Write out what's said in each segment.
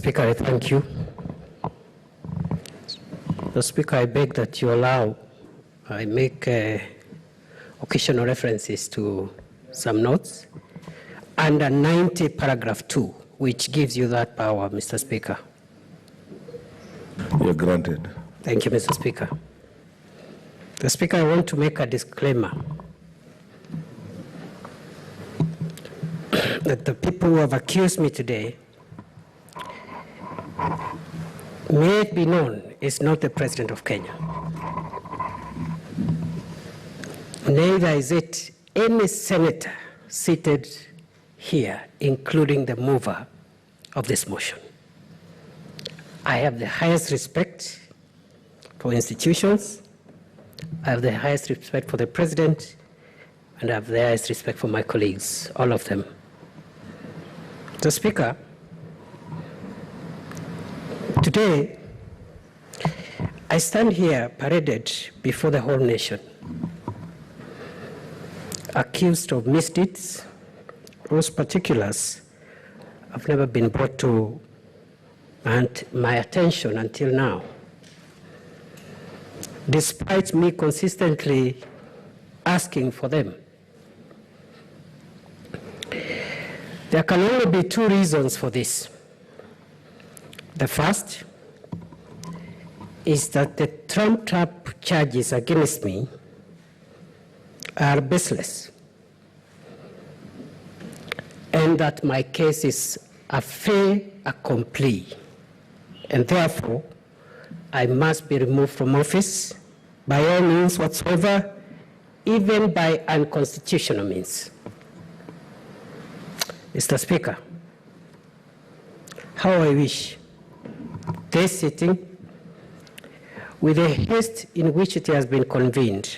Speaker, I thank you. The Speaker, I beg that you allow I make occasional references to some notes under 90 paragraph 2, which gives you that power, Mr. Speaker. You're granted. Thank you, Mr. Speaker. The Speaker, I want to make a disclaimer that the people who have accused me today, may it be known, is not the President of Kenya. Neither is it any senator seated here, including the mover of this motion. I have the highest respect for institutions, I have the highest respect for the President, and I have the highest respect for my colleagues, all of them. The Speaker, today, I stand here paraded before the whole nation, accused of misdeeds whose particulars have never been brought to my attention until now, despite me consistently asking for them. There can only be two reasons for this. The first is that the trumped-up charges against me are baseless, and that my case is a fait accompli, and therefore I must be removed from office by all means whatsoever, even by unconstitutional means. Mr. Speaker, how I wish this sitting, with the haste in which it has been convened,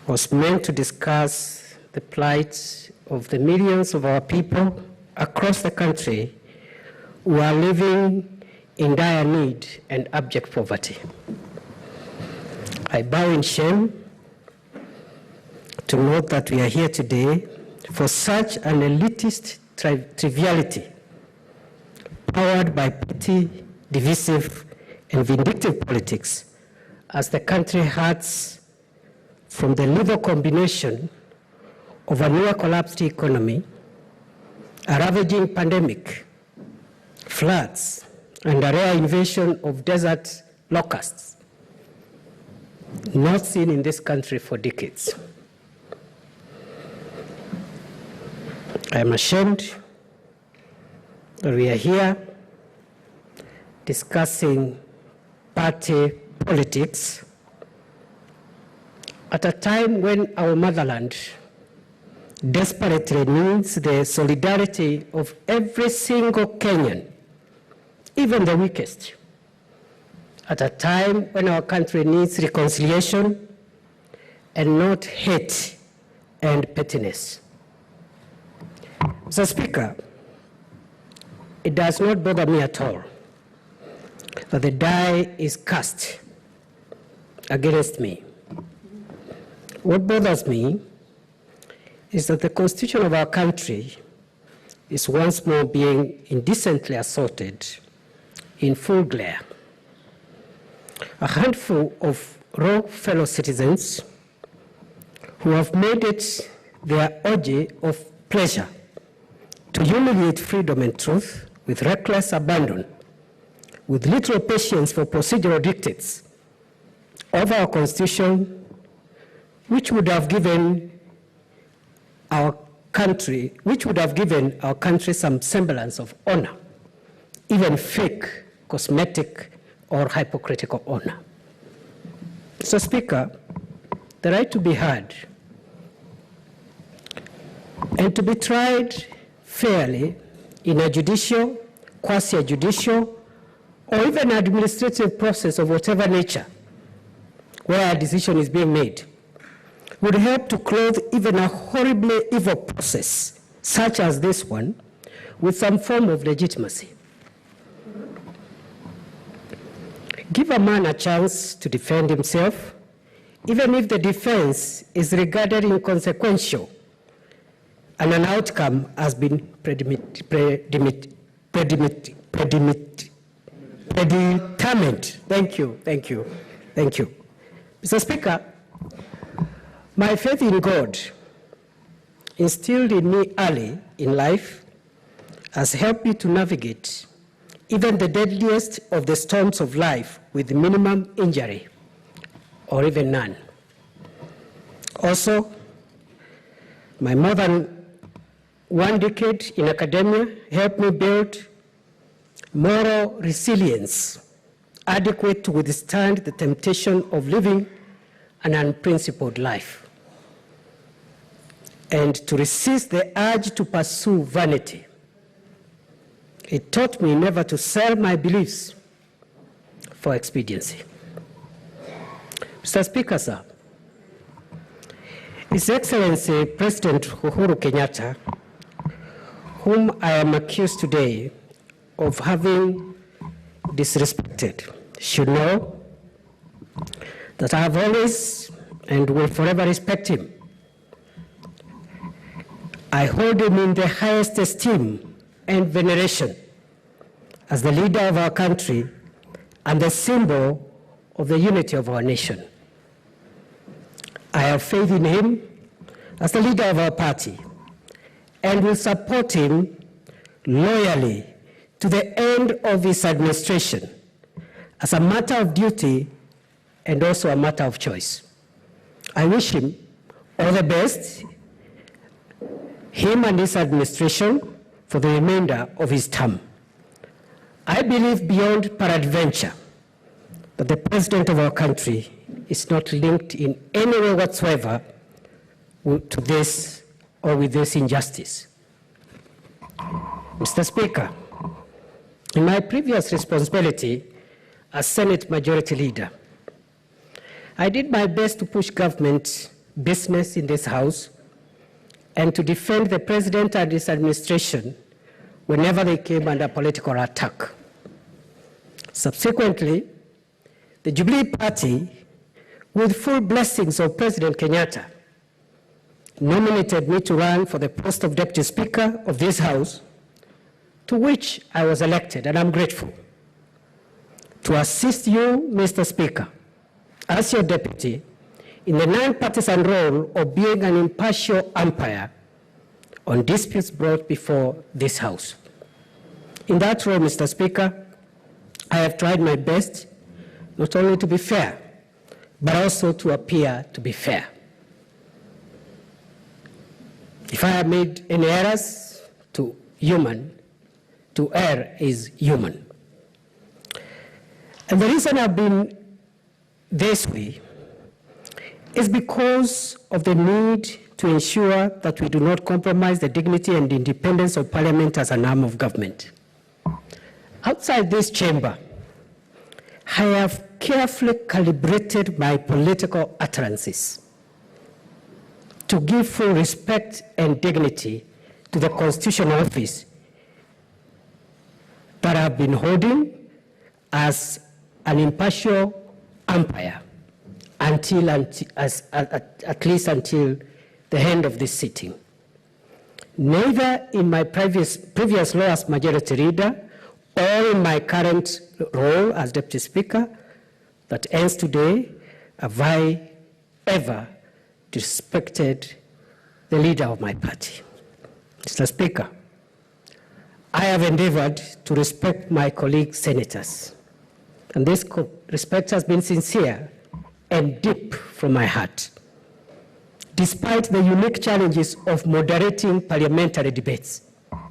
was meant to discuss the plight of the millions of our people across the country who are living in dire need and abject poverty. I bow in shame to note that we are here today for such an elitist triviality, powered by petty, divisive, and vindictive politics, as the country hurts from the lethal combination of a near collapsed economy, a ravaging pandemic, floods, and a rare invasion of desert locusts, not seen in this country for decades. I am ashamed that we are here discussing party politics at a time when our motherland desperately needs the solidarity of every single Kenyan, even the weakest, at a time when our country needs reconciliation and not hate and pettiness. Mr. Speaker, it does not bother me at all that the die is cast against me. What bothers me is that the Constitution of our country is once more being indecently assaulted in full glare. A handful of raw fellow citizens who have made it their orgy of pleasure to humiliate freedom and truth with reckless abandon, with little patience for procedural dictates of our Constitution, which would have given our country some semblance of honor, even fake, cosmetic, or hypocritical honor. Mr. Speaker, the right to be heard and to be tried fairly in a judicial, quasi-judicial, or even administrative process of whatever nature, where a decision is being made, would help to clothe even a horribly evil process, such as this one, with some form of legitimacy. Give a man a chance to defend himself, even if the defense is regarded inconsequential and an outcome has been predetermined. Thank you. Mr. Speaker, my faith in God, instilled in me early in life, has helped me to navigate even the deadliest of the storms of life with minimum injury, or even none. Also, my more than 1 decade in academia helped me build moral resilience adequate to withstand the temptation of living an unprincipled life and to resist the urge to pursue vanity. It taught me never to sell my beliefs for expediency. Mr. Speaker, sir, His Excellency President Uhuru Kenyatta, whom I am accused today of having disrespected, should know that I have always and will forever respect him. I hold him in the highest esteem and veneration as the leader of our country and the symbol of the unity of our nation. I have faith in him as the leader of our party and will support him loyally to the end of his administration as a matter of duty and also a matter of choice. I wish him all the best, him and his administration, for the remainder of his term. I believe beyond peradventure that the president of our country is not linked in any way whatsoever to this or with this injustice. Mr. Speaker, in my previous responsibility as Senate Majority Leader, I did my best to push government business in this House and to defend the President and his administration whenever they came under political attack. Subsequently, the Jubilee Party, with full blessings of President Kenyatta, nominated me to run for the post of Deputy Speaker of this House, to which I was elected, and I'm grateful. To assist you, Mr. Speaker, as your deputy, in the non-partisan role of being an impartial umpire on disputes brought before this House. In that role, Mr. Speaker, I have tried my best not only to be fair, but also to appear to be fair. If I have made any errors, to err is human. And the reason I've been this way is because of the need to ensure that we do not compromise the dignity and independence of Parliament as an arm of government. Outside this chamber, I have carefully calibrated my political utterances to give full respect and dignity to the constitutional office that I've been holding as an impartial umpire at least until the end of this sitting. Neither in my previous role as Majority Leader or in my current role as Deputy Speaker that ends today have I ever disrespected the leader of my party. Mr. Speaker, I have endeavored to respect my colleague senators, and this respect has been sincere and deep from my heart, despite the unique challenges of moderating parliamentary debates,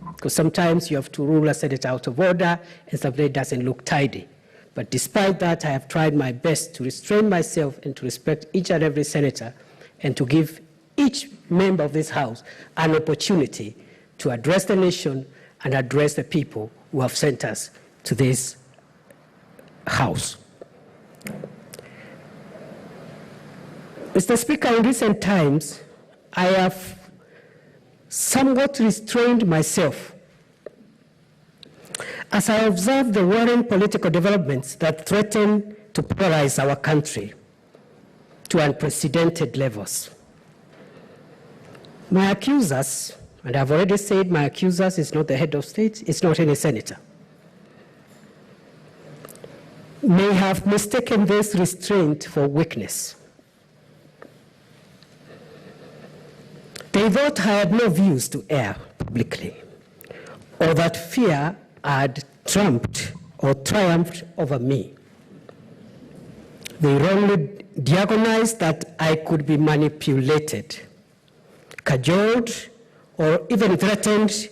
because sometimes you have to rule a Senate out of order and something doesn't look tidy. But despite that, I have tried my best to restrain myself and to respect each and every senator and to give each member of this House an opportunity to address the nation and address the people who have sent us to this House. Mr. Speaker, in recent times, I have somewhat restrained myself as I observe the worrying political developments that threaten to polarize our country to unprecedented levels. My accusers And I've already said my accusers is not the head of state, it's not any senator, may have mistaken this restraint for weakness. They thought I had no views to air publicly, or that fear had trumped or triumphed over me. They wrongly diagonized that I could be manipulated, cajoled, or even threatened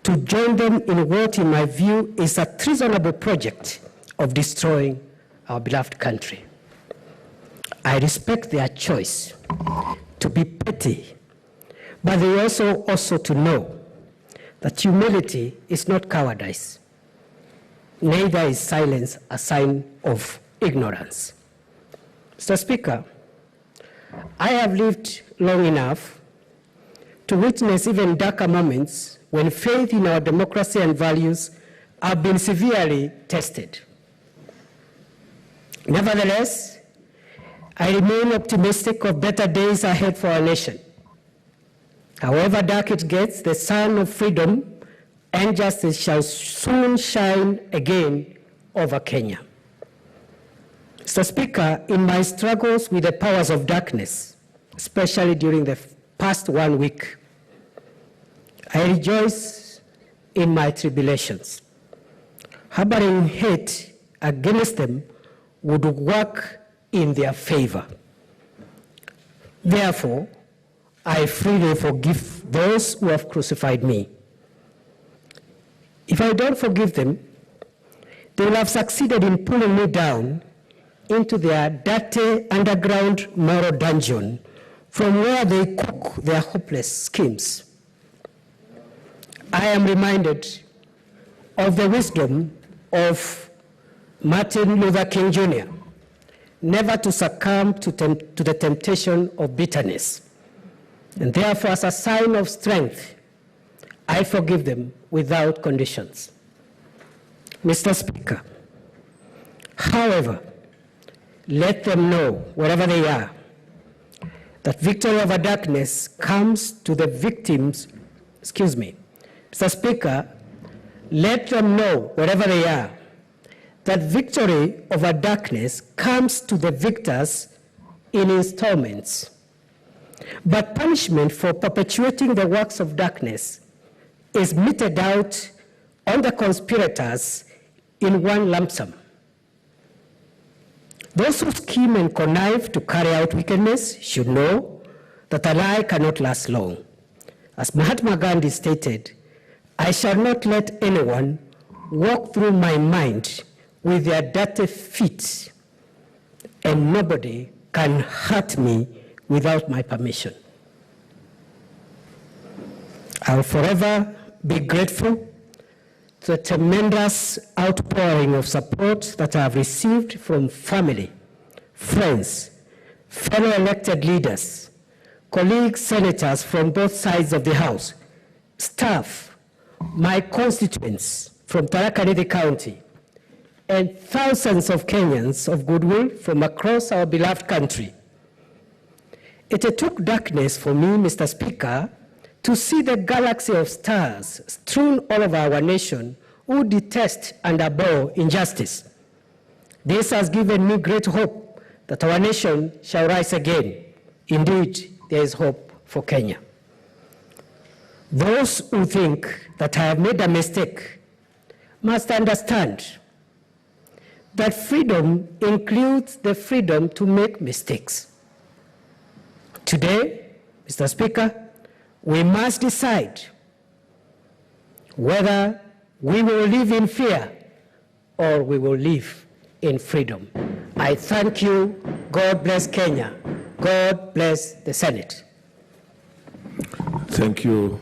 to join them in what, in my view, is a treasonable project of destroying our beloved country. I respect their choice to be petty, but they also to know that humility is not cowardice. Neither is silence a sign of ignorance. Mr. Speaker, I have lived long enough to witness even darker moments when faith in our democracy and values have been severely tested. Nevertheless, I remain optimistic of better days ahead for our nation. However dark it gets, the sun of freedom and justice shall soon shine again over Kenya. Mr. Speaker, in my struggles with the powers of darkness, especially during the past 1 week, I rejoice in my tribulations. Harboring hate against them would work in their favor. Therefore, I freely forgive those who have crucified me. If I don't forgive them, they will have succeeded in pulling me down into their dirty underground moral dungeon from where they cook their hopeless schemes. I am reminded of the wisdom of Martin Luther King Jr., never to succumb to the temptation of bitterness. And therefore, as a sign of strength, I forgive them without conditions. Mr. Speaker, however, let them know, wherever they are, that victory over darkness comes to the victims, Mr. Speaker, let them know, wherever they are, that victory over darkness comes to the victors in installments. But punishment for perpetuating the works of darkness is meted out on the conspirators in one lump sum. Those who scheme and connive to carry out wickedness should know that a lie cannot last long. As Mahatma Gandhi stated, I shall not let anyone walk through my mind with their dirty feet, and nobody can hurt me without my permission. I will forever be grateful to the tremendous outpouring of support that I have received from family, friends, fellow elected leaders, colleagues, senators from both sides of the House, staff, my constituents from Tharaka Nithi County, and thousands of Kenyans of goodwill from across our beloved country. It took darkness for me, Mr. Speaker, to see the galaxy of stars strewn all over our nation who detest and abhor injustice. This has given me great hope that our nation shall rise again. Indeed, there is hope for Kenya. Those who think that I have made a mistake must understand that freedom includes the freedom to make mistakes. Today, Mr. Speaker, we must decide whether we will live in fear or we will live in freedom. I thank you. God bless Kenya. God bless the Senate. Thank you.